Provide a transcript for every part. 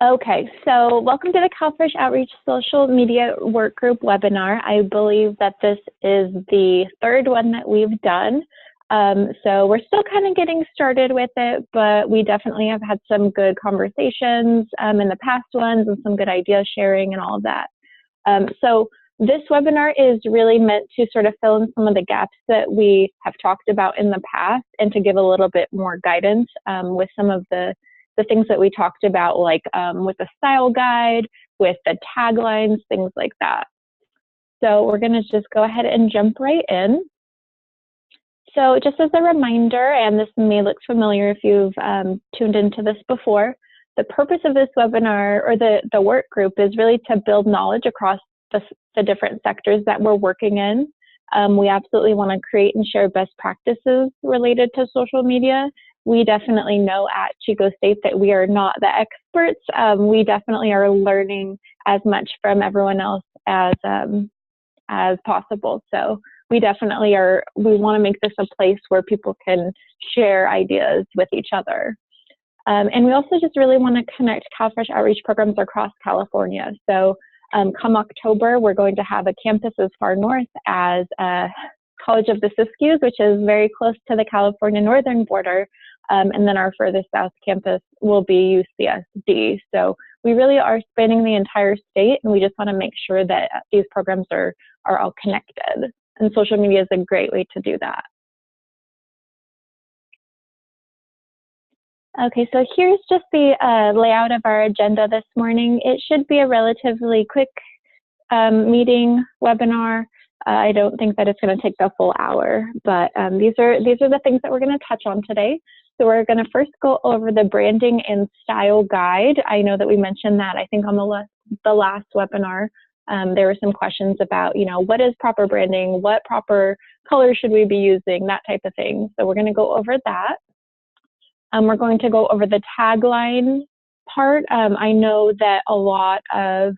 Okay, so welcome to the CalFresh Outreach Social Media Work Group webinar. I believe that this is the third one that we've done. So we're still kind of getting started with it, but we definitely have had some good conversations in the past ones and some good idea sharing and all of that. So this webinar is really meant to sort of fill in some of the gaps that we have talked about in the past and to give a little bit more guidance with some of the things that we talked about, like with the style guide, with the taglines, things like that. So we're going to just go ahead and jump right in. So just as a reminder, and this may look familiar if you've tuned into this before, the purpose of this webinar or the work group is really to build knowledge across the different sectors that we're working in. We absolutely want to create and share best practices related to social media. We definitely know at Chico State that we are not the experts. We definitely are learning as much from everyone else as possible. So we definitely we want to make this a place where people can share ideas with each other. And we also just really want to connect CalFresh outreach programs across California. So come October, we're going to have a campus as far north as College of the Siskiyous, which is very close to the California northern border. And then our furthest south campus will be UCSD. So we really are spanning the entire state, and we just want to make sure that these programs are all connected. And social media is a great way to do that. Okay, so here's just the layout of our agenda this morning. It should be a relatively quick meeting, webinar. I don't think that it's going to take the full hour, but these are the things that we're going to touch on today. So we're going to first go over the branding and style guide. I know that we mentioned that, I think, on the last webinar. There were some questions about, what is proper branding? What proper color should we be using? That type of thing. So we're going to go over that. We're going to go over the tagline part. I know that a lot of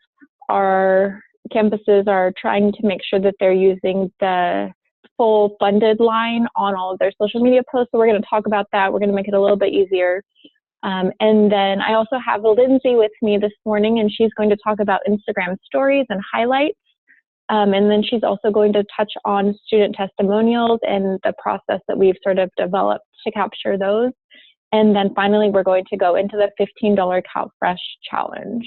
our campuses are trying to make sure that they're using the full funded line on all of their social media posts. So we're going to talk about that. We're going to make it a little bit easier. And then I also have Lindsay with me this morning, and she's going to talk about Instagram stories and highlights. And then she's also going to touch on student testimonials and the process that we've sort of developed to capture those. And then finally, we're going to go into the $15 CalFresh challenge.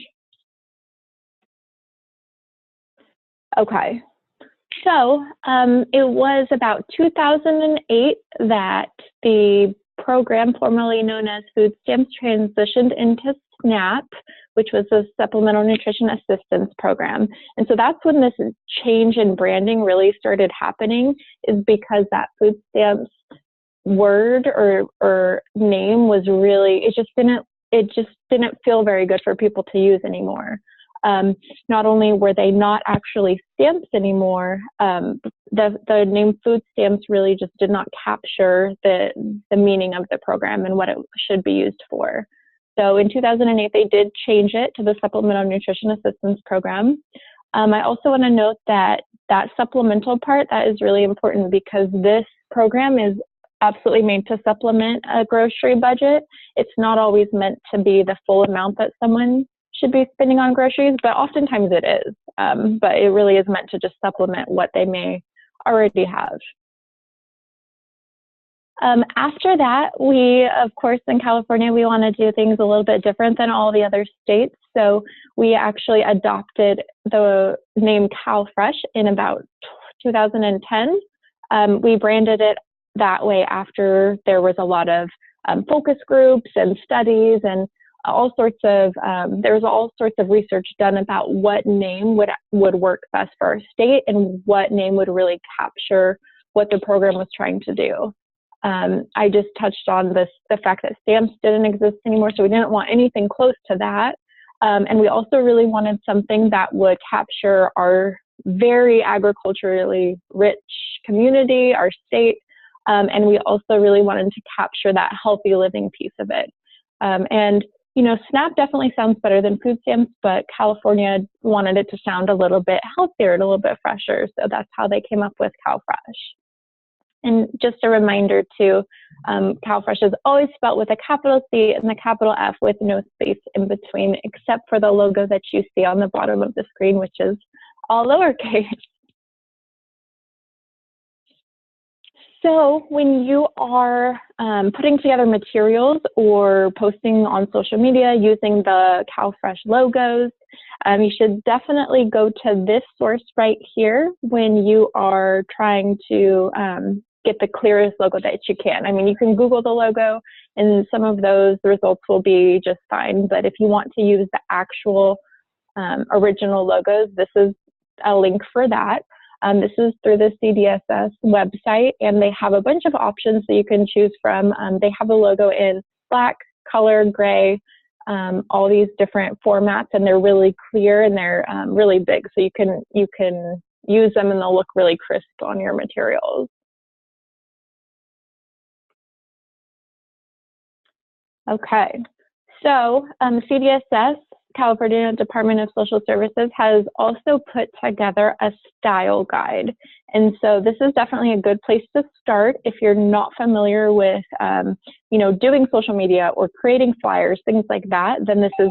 Okay, so it was about 2008 that the program formerly known as food stamps transitioned into SNAP, which was a Supplemental Nutrition Assistance Program. And so that's when this change in branding really started happening, is because that food stamps word or name was really, it just didn't feel very good for people to use anymore. Not only were they not actually stamps anymore, the name food stamps really just did not capture the meaning of the program and what it should be used for. So in 2008, they did change it to the Supplemental Nutrition Assistance Program. I also want to note that supplemental part, that is really important, because this program is absolutely made to supplement a grocery budget. It's not always meant to be the full amount that someone should be spending on groceries, but oftentimes it is. But it really is meant to just supplement what they may already have. After that, we, of course, in California, we want to do things a little bit different than all the other states. So we actually adopted the name CalFresh in about 2010. We branded it that way after there was a lot of focus groups and studies and all sorts of, there was all sorts of research done about what name would work best for our state and what name would really capture what the program was trying to do. I just touched on the fact that stamps didn't exist anymore, so we didn't want anything close to that. And we also really wanted something that would capture our very agriculturally rich community, our state, and we also really wanted to capture that healthy living piece of it. And SNAP definitely sounds better than food stamps, but California wanted it to sound a little bit healthier and a little bit fresher, so that's how they came up with CalFresh. And just a reminder too, CalFresh is always spelled with a capital C and a capital F with no space in between, except for the logo that you see on the bottom of the screen, which is all lowercase. So when you are putting together materials or posting on social media using the CalFresh logos, you should definitely go to this source right here when you are trying to get the clearest logo that you can. I mean, you can Google the logo and some of those results will be just fine, but if you want to use the actual original logos, this is a link for that. This is through the CDSS website, and they have a bunch of options that you can choose from. They have a logo in black, color, gray, all these different formats, and they're really clear and they're really big, so you can use them and they'll look really crisp on your materials. Okay, so CDSS, California Department of Social Services, has also put together a style guide. And so this is definitely a good place to start if you're not familiar with, doing social media or creating flyers, things like that, then this is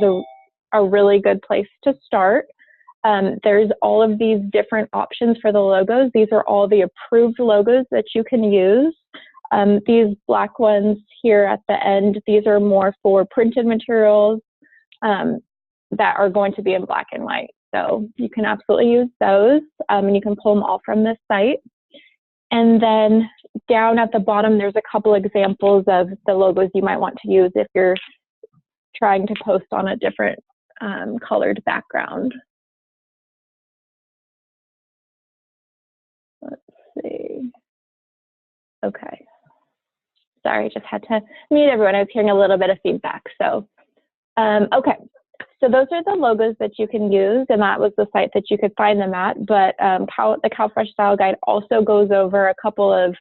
a really good place to start. There's all of these different options for the logos. These are all the approved logos that you can use. These black ones here at the end, these are more for printed materials that are going to be in black and white. So you can absolutely use those, and you can pull them all from this site. And then down at the bottom, there's a couple examples of the logos you might want to use if you're trying to post on a different colored background. Let's see. Okay. Sorry, I just had to mute everyone. I was hearing a little bit of feedback. So, okay. So those are the logos that you can use, and that was the site that you could find them at. But the CalFresh Style Guide also goes over a couple of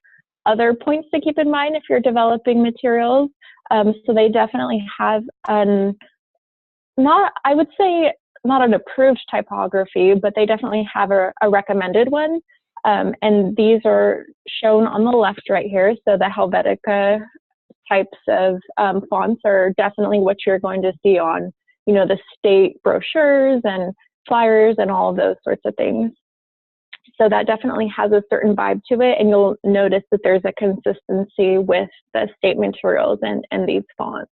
other points to keep in mind if you're developing materials. So they definitely have I would say not an approved typography, but they definitely have a recommended one. And these are shown on the left right here. So the Helvetica types of fonts are definitely what you're going to see on, the state brochures and flyers and all of those sorts of things. So that definitely has a certain vibe to it, and you'll notice that there's a consistency with the state materials and these fonts.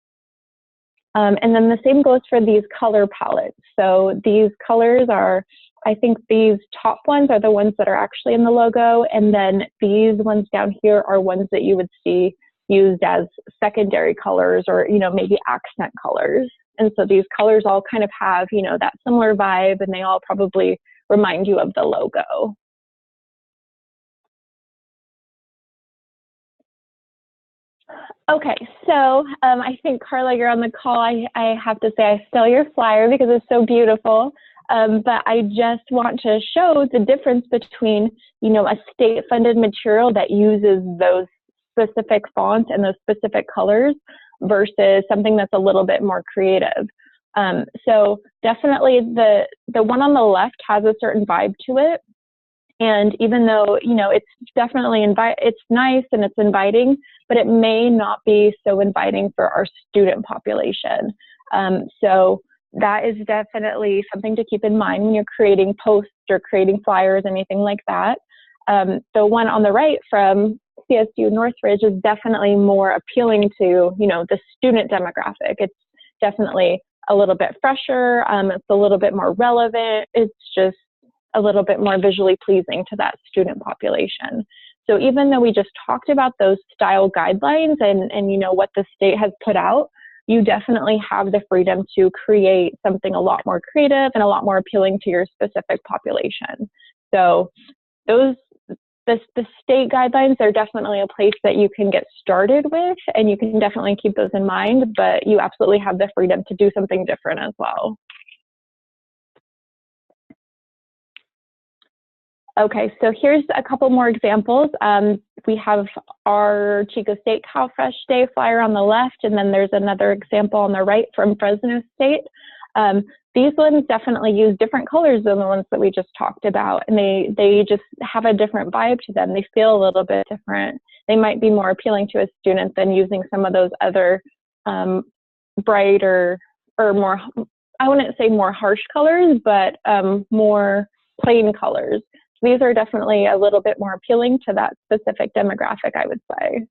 And then the same goes for these color palettes. So these colors are, I think these top ones are the ones that are actually in the logo, and then these ones down here are ones that you would see used as secondary colors or, maybe accent colors. And so these colors all kind of have, that similar vibe, and they all probably remind you of the logo. Okay, so I think, Carla, you're on the call. I have to say I stole your flyer because it's so beautiful. But I just want to show the difference between, a state-funded material that uses those specific fonts and those specific colors versus something that's a little bit more creative. So definitely the one on the left has a certain vibe to it. And even though, it's definitely it's nice and it's inviting, but it may not be so inviting for our student population. So that is definitely something to keep in mind when you're creating posts or creating flyers, anything like that. The one on the right from CSU Northridge is definitely more appealing to, the student demographic. It's definitely a little bit fresher. It's a little bit more relevant. It's just a little bit more visually pleasing to that student population. So even though we just talked about those style guidelines and what the state has put out, you definitely have the freedom to create something a lot more creative and a lot more appealing to your specific population. So the state guidelines are definitely a place that you can get started with, and you can definitely keep those in mind, but you absolutely have the freedom to do something different as well. Okay, so here's a couple more examples. We have our Chico State CalFresh Day flyer on the left, and then there's another example on the right from Fresno State. these ones definitely use different colors than the ones that we just talked about, and they just have a different vibe to them. They feel a little bit different. They might be more appealing to a student than using some of those other brighter or more, I wouldn't say more harsh colors, but more plain colors. These are definitely a little bit more appealing to that specific demographic, I would say.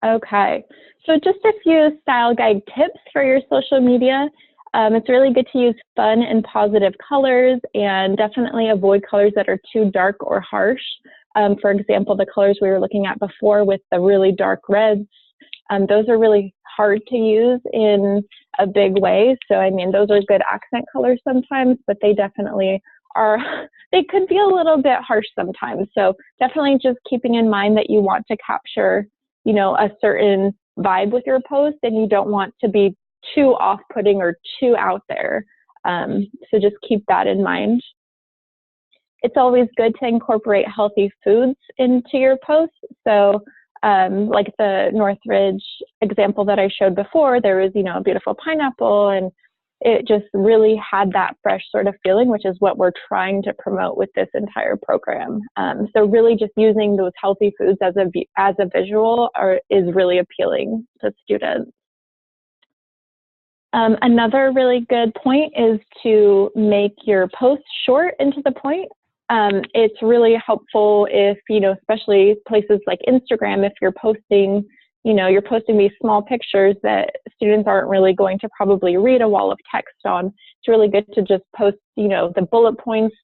Okay, so just a few style guide tips for your social media. It's really good to use fun and positive colors, and definitely avoid colors that are too dark or harsh. For example, the colors we were looking at before with the really dark reds, those are really hard to use in a big way. So, I mean, those are good accent colors sometimes, but they definitely are, they could be a little bit harsh sometimes. So definitely just keeping in mind that you want to capture, you know, a certain vibe with your post, and you don't want to be too off-putting or too out there. So just keep that in mind. It's always good to incorporate healthy foods into your posts. So like the Northridge example that I showed before, there was, you know, a beautiful pineapple, and it just really had that fresh sort of feeling, which is what we're trying to promote with this entire program. So really just using those healthy foods as a visual is really appealing to students. Another really good point is to make your posts short and to the point. It's really helpful if, you know, especially places like Instagram, if you're posting, you know, you're posting these small pictures that students aren't really going to probably read a wall of text on. It's really good to just post, you know, the bullet points,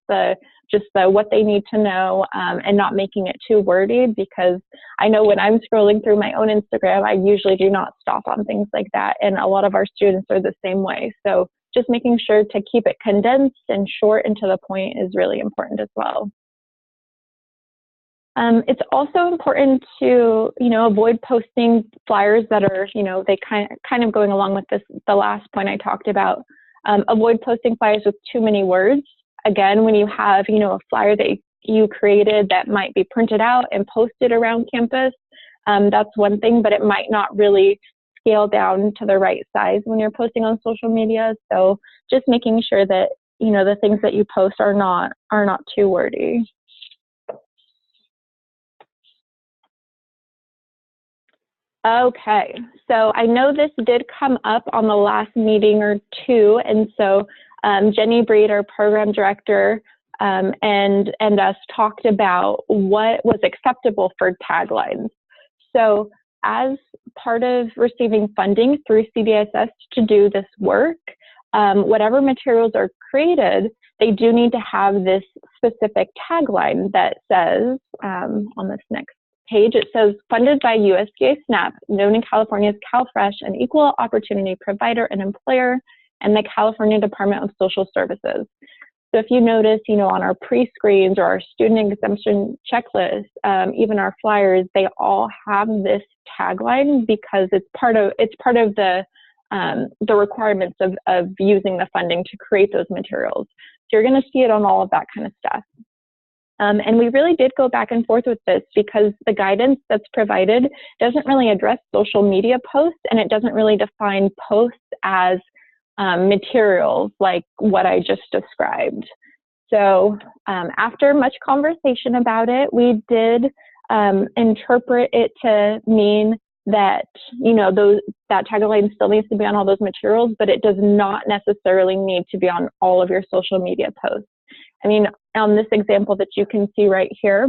just what they need to know, and not making it too wordy, because I know when I'm scrolling through my own Instagram, I usually do not stop on things like that. And a lot of our students are the same way. So just making sure to keep it condensed and short and to the point is really important as well. It's also important to, you know, avoid posting flyers that are, you know, they kind of going along with the last point I talked about. Avoid posting flyers with too many words. Again, when you have, you know, a flyer that you created that might be printed out and posted around campus, that's one thing, but it might not really scale down to the right size when you're posting on social media. So just making sure that, you know, the things that you post are not too wordy. Okay, so I know this did come up on the last meeting or two, and so Jenny Breed, our program director, and us talked about what was acceptable for taglines. So as part of receiving funding through CBSS to do this work, whatever materials are created, they do need to have this specific tagline that says, on this next page, it says, funded by USDA SNAP, known in California as CalFresh, an equal opportunity provider and employer, and the California Department of Social Services. So if you notice, you know, on our pre-screens or our student exemption checklist, even our flyers, they all have this tagline because it's part of the requirements of using the funding to create those materials. So you're going to see it on all of that kind of stuff. And we really did go back and forth with this because the guidance that's provided doesn't really address social media posts, and it doesn't really define posts as materials like what I just described. So after much conversation about it, we did interpret it to mean that, you know, that tagline still needs to be on all those materials, but it does not necessarily need to be on all of your social media posts. I mean, on this example that you can see right here,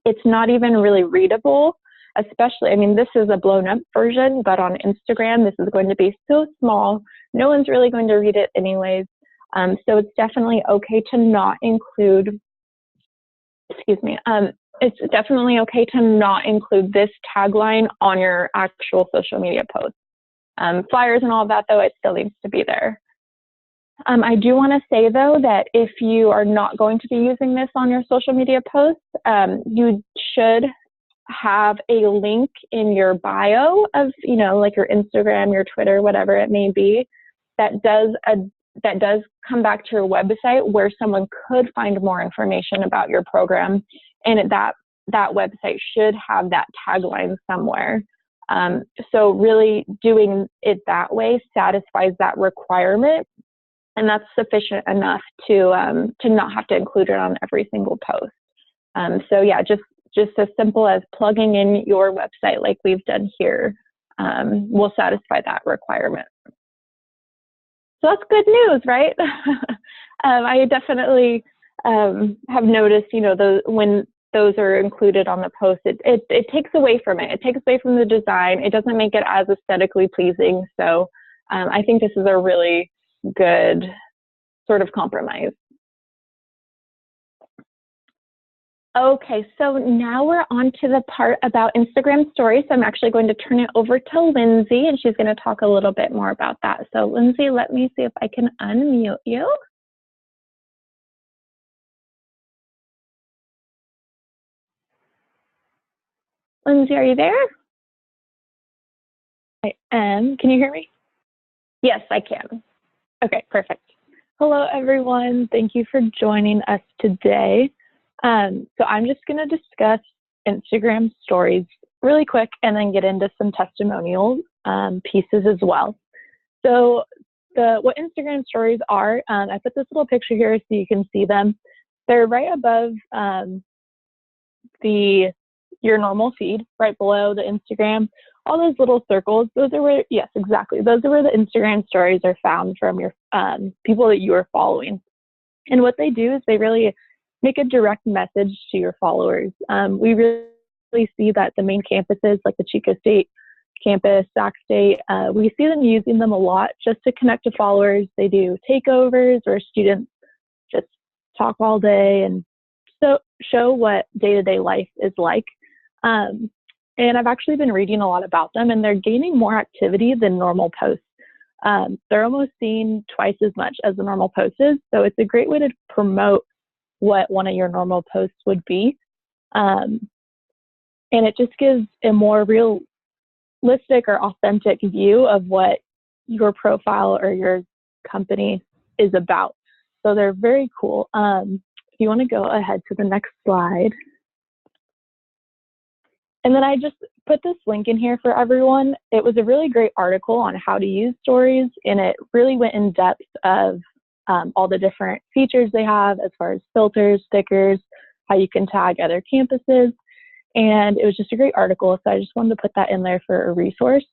it's not even really readable, especially, I mean, this is a blown up version, but on Instagram, this is going to be so small, no one's really going to read it anyways. So it's definitely okay to not include, it's definitely okay to not include this tagline on your actual social media posts. Flyers and all of that, though, it still needs to be there. I do want to say, though, that if you are not going to be using this on your social media posts, you should have a link in your bio of, you know, like your Instagram, your Twitter, whatever it may be, that does come back to your website where someone could find more information about your program, and that website should have that tagline somewhere. So really doing it that way satisfies that requirement, and that's sufficient enough to not have to include it on every single post. So yeah, just as simple as plugging in your website like we've done here will satisfy that requirement. So that's good news, right? I definitely have noticed, when those are included on the post, it takes away from it. It takes away from the design. It doesn't make it as aesthetically pleasing. So I think this is a really good sort of compromise. Okay, so now we're on to the part about Instagram stories. So I'm actually going to turn it over to Lindsay, and she's going to talk a little bit more about that. So Lindsay, let me see if I can unmute you. Lindsay, are you there? I am. Can you hear me? Yes, I can. Okay, perfect. Hello, everyone. Thank you for joining us today. So I'm just going to discuss Instagram stories really quick and then get into some testimonial pieces as well. So what Instagram stories are, I put this little picture here so you can see them. They're right above your normal feed, right below the Instagram. All those little circles, those are where, yes, exactly. Those are where the Instagram stories are found from your people that you are following. And what they do is they really make a direct message to your followers. We really see that the main campuses like the Chico State campus, Sac State, we see them using them a lot just to connect to followers. They do takeovers where students just talk all day and so show what day-to-day life is like. And I've actually been reading a lot about them, and they're gaining more activity than normal posts. They're almost seen twice as much as the normal post is. So it's a great way to promote what one of your normal posts would be. And it just gives a more realistic or authentic view of what your profile or your company is about. So they're very cool. If you want to go ahead to the next slide. And then I just put this link in here for everyone. It was a really great article on how to use stories, and it really went in depth of all the different features they have as far as filters, stickers, how you can tag other campuses. And it was just a great article, so I just wanted to put that in there for a resource.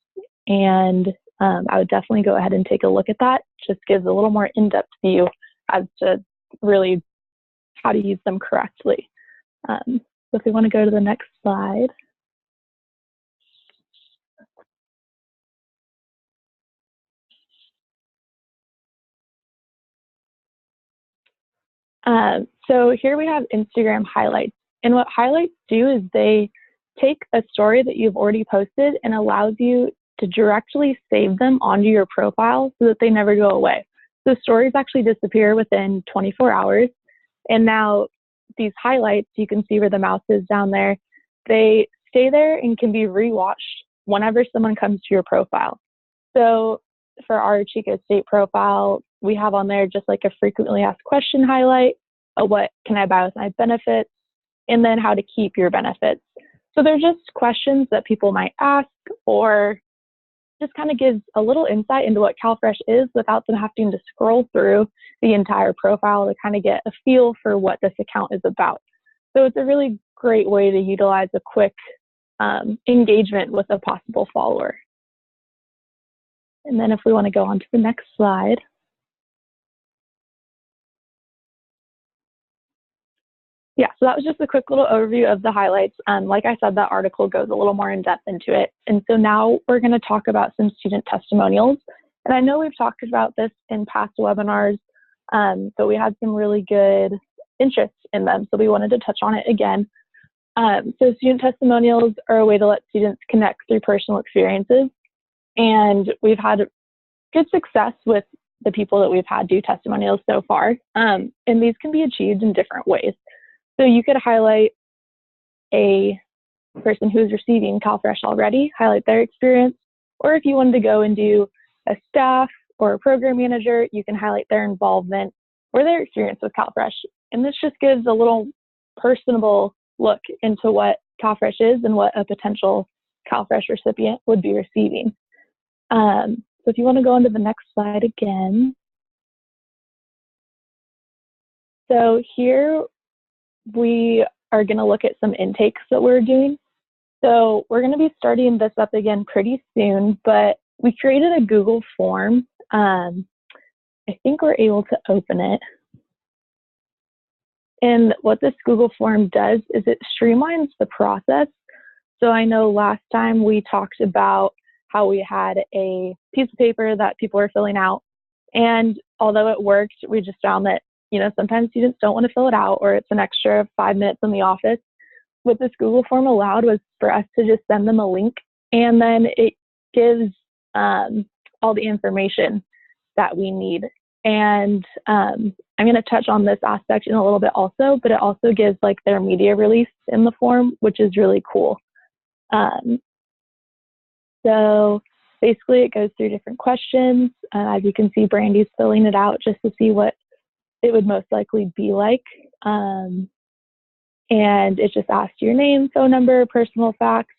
And I would definitely go ahead and take a look at that. Just gives a little more in-depth view as to really how to use them correctly. So if we want to go to the next slide. So here we have Instagram highlights. And what highlights do is they take a story that you've already posted and allows you to directly save them onto your profile so that they never go away. So stories actually disappear within 24 hours. And now these highlights, you can see where the mouse is down there, they stay there and can be rewatched whenever someone comes to your profile. So for our Chico State profile, we have on there just like a frequently asked question highlight, what can I buy with my benefits, and then how to keep your benefits. So they're just questions that people might ask, or just kind of gives a little insight into what CalFresh is without them having to scroll through the entire profile to kind of get a feel for what this account is about. So it's a really great way to utilize a quick engagement with a possible follower. And then if we want to go on to the next slide. Yeah, so that was just a quick little overview of the highlights. Like I said, that article goes a little more in depth into it. And so now we're going to talk about some student testimonials. And I know we've talked about this in past webinars, but we had some really good interest in them. So we wanted to touch on it again. So student testimonials are a way to let students connect through personal experiences. And we've had good success with the people that we've had do testimonials so far. And these can be achieved in different ways. So you could highlight a person who's receiving CalFresh already, highlight their experience, or if you wanted to go and do a staff or a program manager, you can highlight their involvement or their experience with CalFresh. And this just gives a little personable look into what CalFresh is and what a potential CalFresh recipient would be receiving. So if you want to go on to the next slide again. So here we are going to look at some intakes that we're doing. So we're going to be starting this up again pretty soon, but we created a Google form. I think we're able to open it. And what this Google form does is it streamlines the process. So I know last time we talked about how we had a piece of paper that people were filling out. And although it worked, we just found that, sometimes students don't want to fill it out, or it's an extra 5 minutes in the office. What this Google form allowed was for us to just send them a link, and then it gives all the information that we need. And I'm going to touch on this aspect in a little bit also, but it also gives like their media release in the form, which is really cool. So basically it goes through different questions. As you can see, Brandy's filling it out just to see what it would most likely be like. And it just asks your name, phone number, personal facts,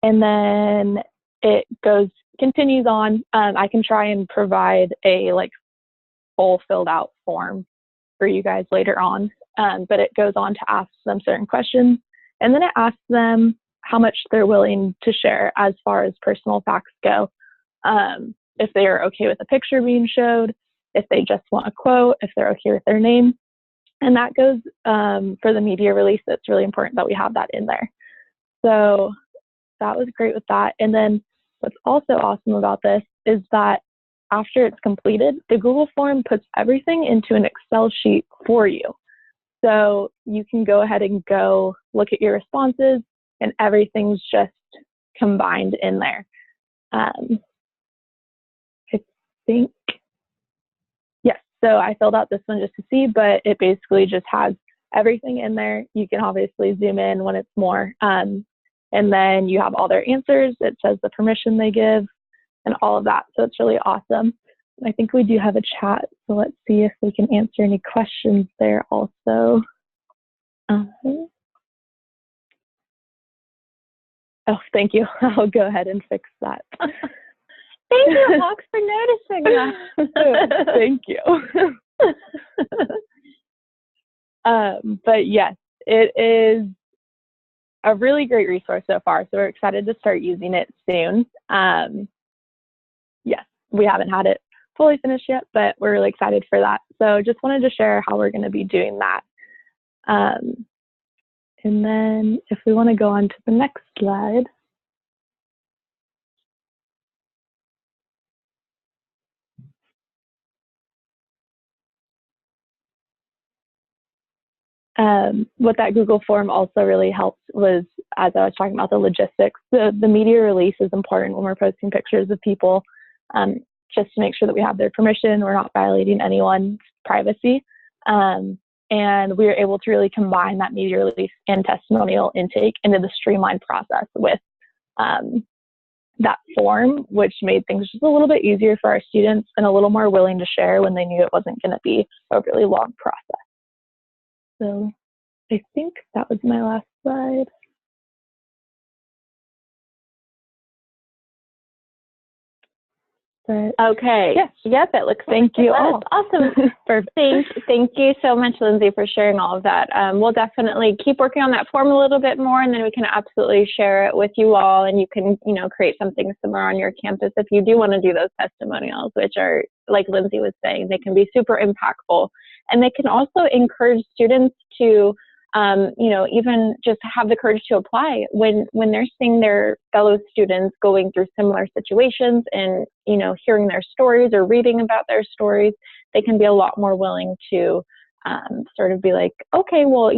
and then it continues on. I can try and provide a full filled out form for you guys later on, but it goes on to ask them certain questions, and then it asks them how much they're willing to share as far as personal facts go. If they are okay with a picture being showed, if they just want a quote, if they're okay with their name. And that goes for the media release. It's really important that we have that in there. So that was great with that. And then what's also awesome about this is that after it's completed, the Google form puts everything into an Excel sheet for you. So you can go ahead and go look at your responses, and everything's just combined in there. I think, yes, so I filled out this one just to see, but it basically just has everything in there. You can obviously zoom in when it's more. And then you have all their answers. It says the permission they give and all of that. So it's really awesome. I think we do have a chat, so let's see if we can answer any questions there also. Oh, thank you. I'll go ahead and fix that. Thank you, Hawks, for noticing that. Thank you. But yes, it is a really great resource so far. So we're excited to start using it soon. Yes, we haven't had it fully finished yet, but we're really excited for that. So just wanted to share how we're going to be doing that. And then if we want to go on to the next slide. What that Google form also really helped was, as I was talking about the logistics, the media release is important when we're posting pictures of people, just to make sure that we have their permission, we're not violating anyone's privacy. And we were able to really combine that media release and testimonial intake into the streamlined process with that form, which made things just a little bit easier for our students and a little more willing to share when they knew it wasn't going to be a really long process. So I think that was my last slide. But, okay. Yes. Yep. It looks. Thank you all. Awesome. Perfect. Thank you so much, Lindsay, for sharing all of that. We'll definitely keep working on that form a little bit more, and then we can absolutely share it with you all, and you can, create something similar on your campus if you do want to do those testimonials, which are, like Lindsay was saying, they can be super impactful, and they can also encourage students to even just have the courage to apply when they're seeing their fellow students going through similar situations and, hearing their stories or reading about their stories, they can be a lot more willing to sort of be like, okay, well,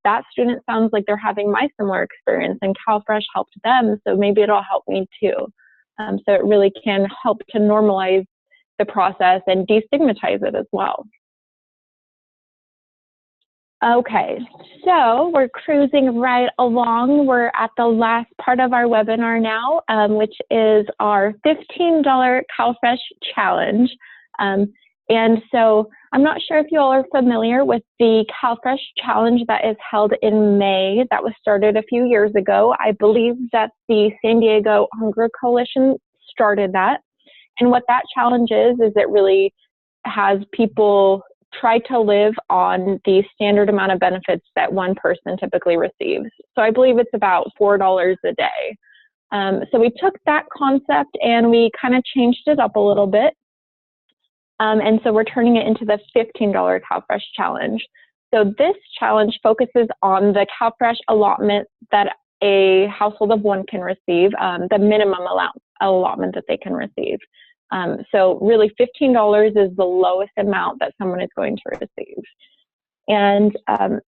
that student sounds like they're having my similar experience and CalFresh helped them, so maybe it'll help me too. So it really can help to normalize the process and destigmatize it as well. Okay, so we're cruising right along. We're at the last part of our webinar now, which is our $15 CalFresh challenge. And so I'm not sure if you all are familiar with the CalFresh challenge that is held in May that was started a few years ago. I believe that the San Diego Hunger Coalition started that. And what that challenge is it really has people try to live on the standard amount of benefits that one person typically receives. So I believe it's about $4 a day. So we took that concept and we kind of changed it up a little bit. And so we're turning it into the $15 CalFresh challenge. So this challenge focuses on the CalFresh allotment that a household of one can receive, the minimum allotment that they can receive. So really $15 is the lowest amount that someone is going to receive. And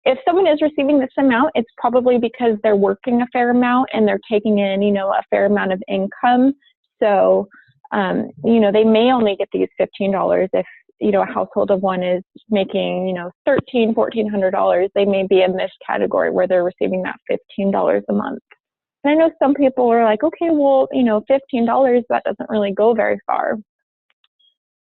if someone is receiving this amount, it's probably because they're working a fair amount and they're taking in, a fair amount of income. So they may only get these $15 if, a household of one is making, $1,300, $1,400. They may be in this category where they're receiving that $15 a month. And I know some people are like, okay, well, $15, that doesn't really go very far.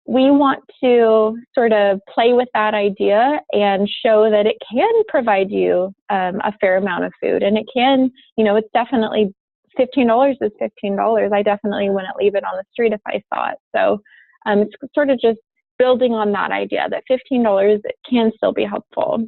We want to sort of play with that idea and show that it can provide you a fair amount of food. And it can, it's definitely $15 is $15. I definitely wouldn't leave it on the street if I saw it. So it's sort of just building on that idea that $15 can still be helpful.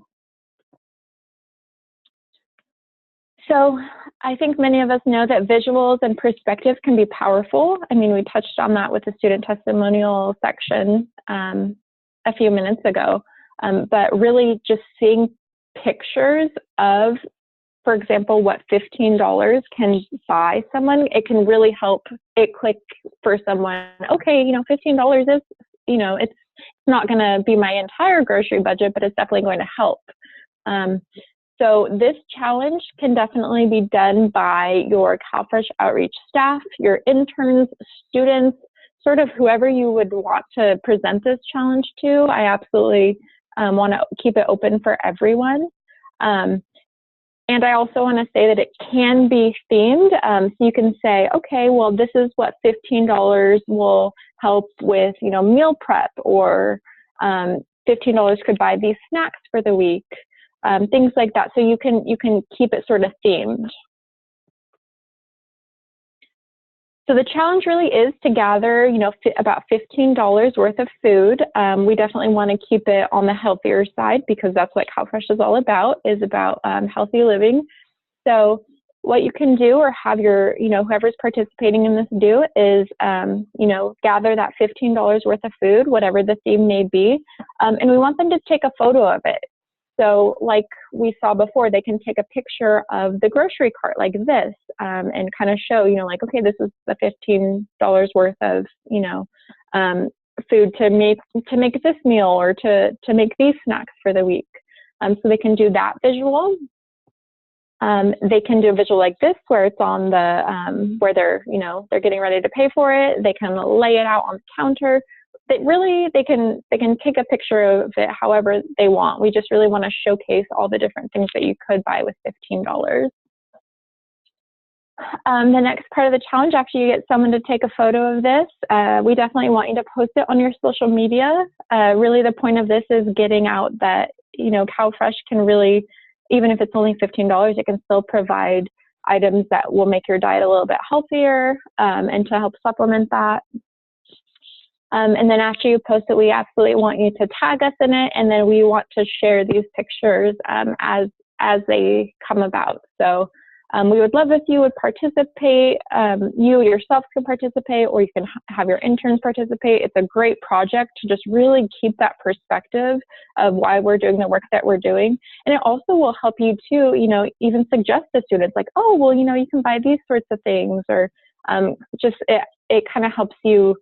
So I think many of us know that visuals and perspective can be powerful. I mean, we touched on that with the student testimonial section a few minutes ago, but really just seeing pictures of, for example, what $15 can buy someone, it can really help it click for someone. Okay, $15 is, it's not going to be my entire grocery budget, but it's definitely going to help. So this challenge can definitely be done by your CalFresh outreach staff, your interns, students, sort of whoever you would want to present this challenge to. I absolutely want to keep it open for everyone. And I also want to say that it can be themed. So you can say, okay, well, this is what $15 will help with, meal prep, or $15 could buy these snacks for the week. Things like that. So you can keep it sort of themed. So the challenge really is to gather, about $15 worth of food. We definitely want to keep it on the healthier side because that's what CalFresh is all about, healthy living. So what you can do, or have your, whoever's participating in this do, is, gather that $15 worth of food, whatever the theme may be, and we want them to take a photo of it. So like we saw before, they can take a picture of the grocery cart like this, and kind of show, like, okay, this is the $15 worth of, food to make this meal, or to make these snacks for the week. So they can do that visual. They can do a visual like this, where it's on the, where they're getting ready to pay for it. They can lay it out on the counter. They can take a picture of it however they want. We just really want to showcase all the different things that you could buy with $15. The next part of the challenge, after you get someone to take a photo of this, we definitely want you to post it on your social media. Really the point of this is getting out that, CalFresh can really, even if it's only $15, it can still provide items that will make your diet a little bit healthier, and to help supplement that. And then after you post it, we absolutely want you to tag us in it, and then we want to share these pictures as they come about. So we would love if you would participate. You yourself can participate, or you can have your interns participate. It's a great project to just really keep that perspective of why we're doing the work that we're doing. And it also will help you to, even suggest to students like, oh, well, you can buy these sorts of things, or just it kind of helps you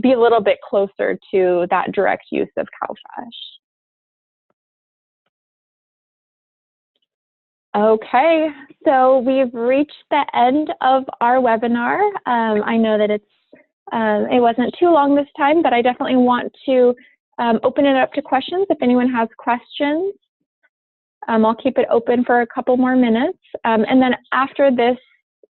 be a little bit closer to that direct use of CalFresh. Okay, so we've reached the end of our webinar. I know that it wasn't too long this time, but I definitely want to open it up to questions if anyone has questions. I'll keep it open for a couple more minutes. And then after this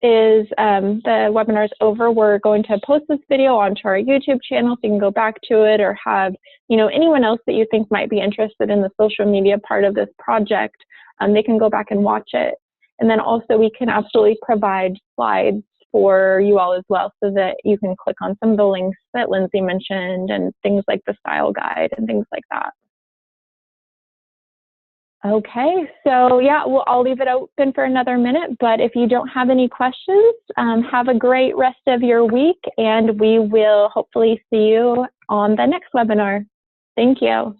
the webinar is over, we're going to post this video onto our YouTube channel so you can go back to it, or have, anyone else that you think might be interested in the social media part of this project, they can go back and watch it. And then also we can absolutely provide slides for you all as well, so that you can click on some of the links that Lindsay mentioned, and things like the style guide and things like that. Okay, so yeah, I'll leave it open for another minute, but if you don't have any questions, have a great rest of your week, and we will hopefully see you on the next webinar. Thank you.